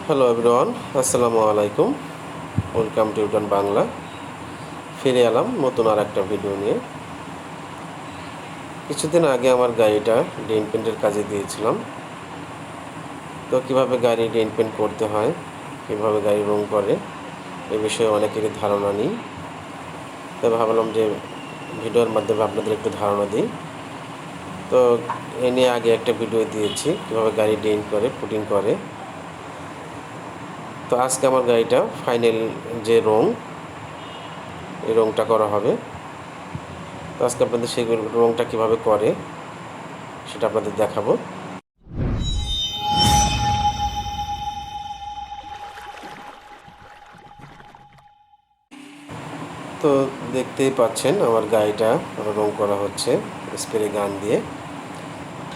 Hello everyone, আসসালামু আলাইকুম। Welcome to ইউটান বাংলা। ফিরে এলাম নতুন আর একটা ভিডিও নিয়ে। কিছুদিন আগে আমার গাড়িটা ডেন্ট পেন্টের কাজে দিয়েছিলাম। তো কীভাবে গাড়ি ডেন্ট পেন্ট করতে হয়, কীভাবে গাড়ি রং করে, এ বিষয়ে অনেকেরই ধারণা নেই। তো ভাবলাম যে ভিডিওর মাধ্যমে আপনাদের একটু ধারণা দিই। তো এ নিয়ে আগে একটা ভিডিও দিয়েছি কীভাবে গাড়ি ডেন্ট করে, পুটিং করে। তো আজকে আমার গাড়িটা ফাইনাল যে রং, এই রংটা করা হবে। তো আজকে আপনাদের সেই রংটা কীভাবে করে সেটা আপনাদের দেখাবো। তো দেখতেই পাচ্ছেন আমার গাড়িটা রং করা হচ্ছে স্প্রে গান দিয়ে।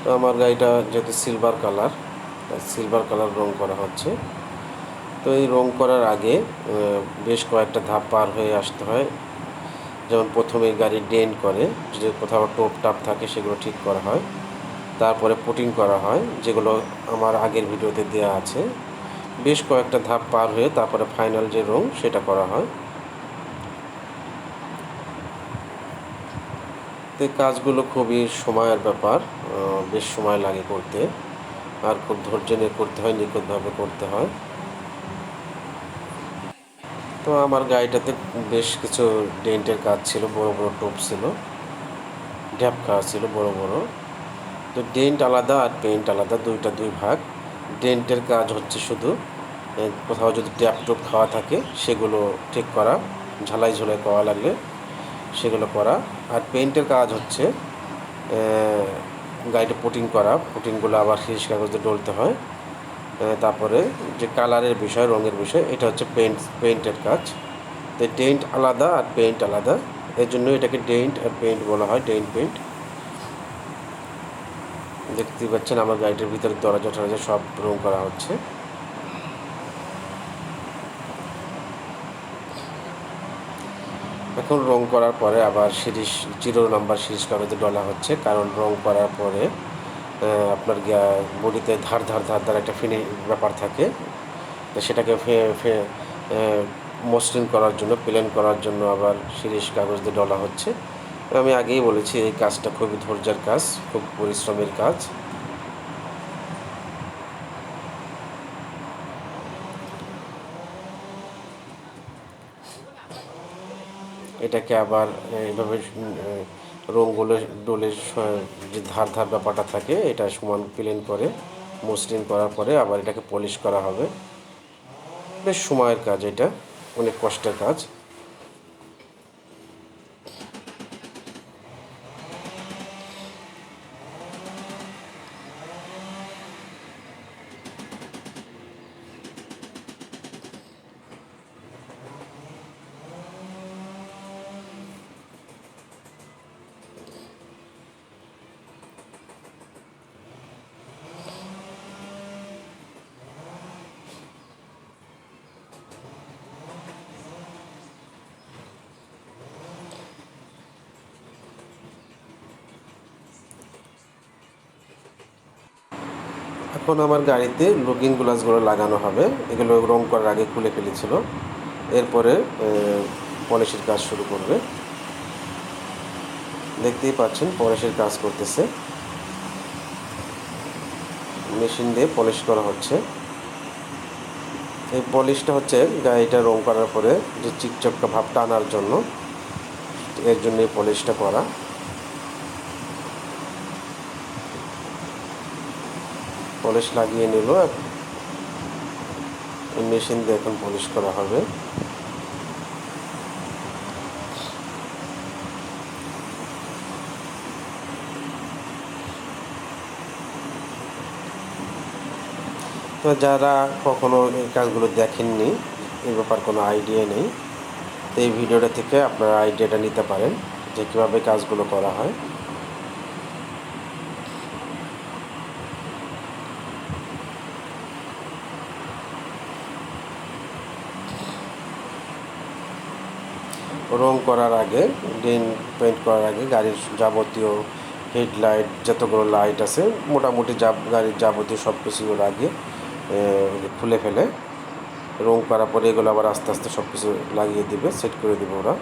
তো আমার গাড়িটা যেহেতু সিলভার কালার রং করা হচ্ছে। তো এই রং করার আগে বেশ কয়েকটা ধাপ পার হয়ে আসতে হয়। যেমন প্রথমে গাড়ি ডেন্ট করে, যদি কোথাও টোপ টাপ থাকে সেগুলো ঠিক করা হয়। তারপরে পুটিং করা হয়, যেগুলো আমার আগের ভিডিওতে দেওয়া আছে। বেশ কয়েকটা ধাপ পার হয়ে তারপরে ফাইনাল যে রং সেটা করা হয়। তো এই কাজগুলো খুবই সময়ের ব্যাপার, বেশ সময় লাগে করতে, আর খুব ধৈর্য নিয়ে করতে হয়, নিখুঁতভাবে করতে হয়। তো আমার গাড়িটাতে বেশ কিছু ডেন্টের কাজ ছিল, বড় বড় টোপ ছিল, ড্যাপ খাওয়া ছিল বড় বড়। তো ডেন্ট আলাদা আর পেইন্ট আলাদা, দুই ভাগ। ডেন্টের কাজ হচ্ছে শুধু কোথাও যদি ট্যাপ টোপ খাওয়া থাকে সেগুলো ঠিক করা, ঝালাই ঝুলাই করা লাগলে সেগুলো করা। আর পেইন্টের কাজ হচ্ছে গাড়িটা পুটিংগুলো আবার শিরিষ কাগজে ডলতে হয়। তারপরে যে কালারের বিষয়, রঙের বিষয়, এটা হচ্ছে পেইন্টের কাজ। তো ডেন্ট আলাদা আর পেইন্ট আলাদা, এর জন্য এটাকে ডেন্ট আর পেইন্ট বলা হয়, ডেন্ট পেইন্ট। দেখতেই পাচ্ছেন আমার গাড়িটার ভিতরে দরজা টরজা সব রং করা হচ্ছে। এখন রং করার পরে আবার 0 নাম্বার শিরিষ কাগজে ডলা হচ্ছে, কারণ রং করার পরে আপনার বডিতে ধার ধার একটা ব্যাপার থাকে। তো সেটাকে মসৃণ করার জন্য, প্লেন করার জন্য আবার শিরিষ কাগজ দিয়ে ডলা হচ্ছে। আমি আগেই বলেছি এই কাজটা খুবই ধৈর্যের কাজ, খুব পরিশ্রমের কাজ। এটাকে আবার এইভাবে রঙগুলো ডোলে যে ধার ব্যাপারটা থাকে এটা সমান প্লেন করে মসৃণ করার পরে আবার এটাকে পলিশ করা হবে। বেশ সময়ের কাজ, এটা অনেক কষ্টের কাজ। এখন আমার গাড়িতে লুকিং গ্লাসগুলো লাগানো হবে, এগুলো রং করার আগে খুলে ফেলেছিল। এরপরে পলিশের কাজ শুরু করবে। দেখতেই পাচ্ছেন পলিশের কাজ করতেছে, মেশিন দিয়ে পলিশ করা হচ্ছে। এই পলিশটা হচ্ছে গাড়িটা রং করার পরে যে চিকচকা ভাবটা আনার জন্য, এর জন্য এই পলিশটা করা। পলিশ লাগিয়ে নিল, মেশিন দিয়ে এখন পলিশ করা হবে। তো যারা কখনো এই কাজগুলো দেখেননি, এই ব্যাপার কোনো আইডিয়া নেই, তো এই ভিডিওটা থেকে আপনারা আইডিয়াটা নিতে পারেন যে কীভাবে কাজগুলো করা হয়। রং করার আগে, পেইন্ট করার আগে গাড়ির যাবতীয় হেডলাইট, যতগুলো লাইট আছে মোটামুটি গাড়ির যাবতীয় সব কিছু আগে খুলে ফেলে। রং করার পরে এগুলো আবার আস্তে আস্তে সব কিছু লাগিয়ে দিবে, সেট করে দেবে ওরা।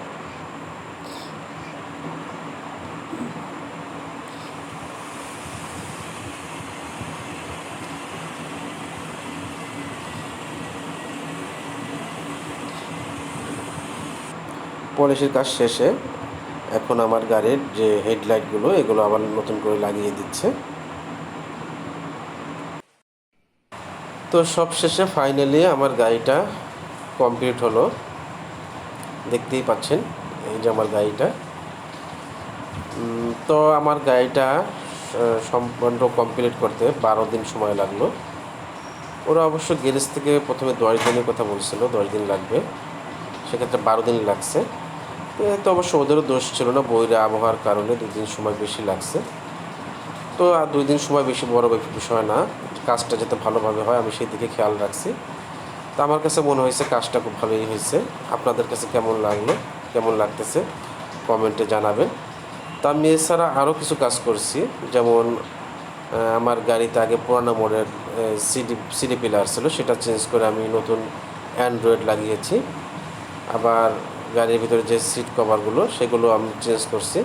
পলিশের কাজ শেষে এখন আমার গাড়ির যে হেডলাইটগুলো এগুলো আবার নতুন করে লাগিয়ে দিচ্ছে। তো সব শেষে ফাইনালি আমার গাড়িটা কমপ্লিট হলো, দেখতেই পাচ্ছেন এই যে আমার গাড়িটা। তো আমার গাড়িটা সম্পূর্ণ কমপ্লিট করতে 12 দিন সময় লাগলো। ওরা অবশ্য গ্যারেজ থেকে প্রথমে 10 দিনের কথা বলছিল, 10 দিন লাগবে, সেক্ষেত্রে 12 দিন লাগছে। তো অবশ্য ওদেরও দোষ ছিল না, বইরা আবহাওয়ার কারণে 2 দিন সময় বেশি লাগছে। তো আর 2 দিন সময় বেশি বড় বিষয় না, কাজটা যাতে ভালোভাবে হয় আমি সেই দিকে খেয়াল রাখছি। তো আমার কাছে মনে হয়েছে কাজটা খুব ভালোই হয়েছে। আপনাদের কাছে কেমন লাগলো, কেমন লাগতেছে কমেন্টে জানাবেন। তা আমি এছাড়া আরও কিছু কাজ করছি, যেমন আমার গাড়িতে আগে পুরানো মোডের সিডি পিলার ছিল, সেটা চেঞ্জ করে আমি নতুন অ্যান্ড্রয়েড লাগিয়েছি। আবার গাড়ির ভিতরে যে সিট কভারগুলো সেগুলো আমি চেঞ্জ করছি।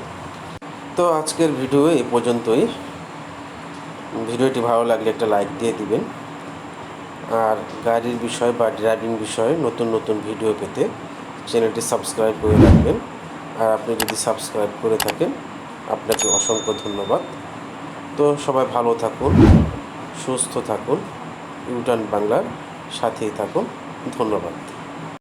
তো আজকের ভিডিও এই পর্যন্তই। ভিডিওটি ভালো লাগলে একটা লাইক দিয়ে দিবেন। আর গাড়ির বিষয় বা ড্রাইভিং বিষয়ে নতুন নতুন ভিডিও পেতে চ্যানেলটি সাবস্ক্রাইব করে রাখবেন। আর আপনি যদি সাবস্ক্রাইব করে থাকেন আপনাকে অসংখ্য ধন্যবাদ। তো সবাই ভালো থাকুন, সুস্থ থাকুন, ইউটার্ন বাংলার সাথেই থাকুন। ধন্যবাদ।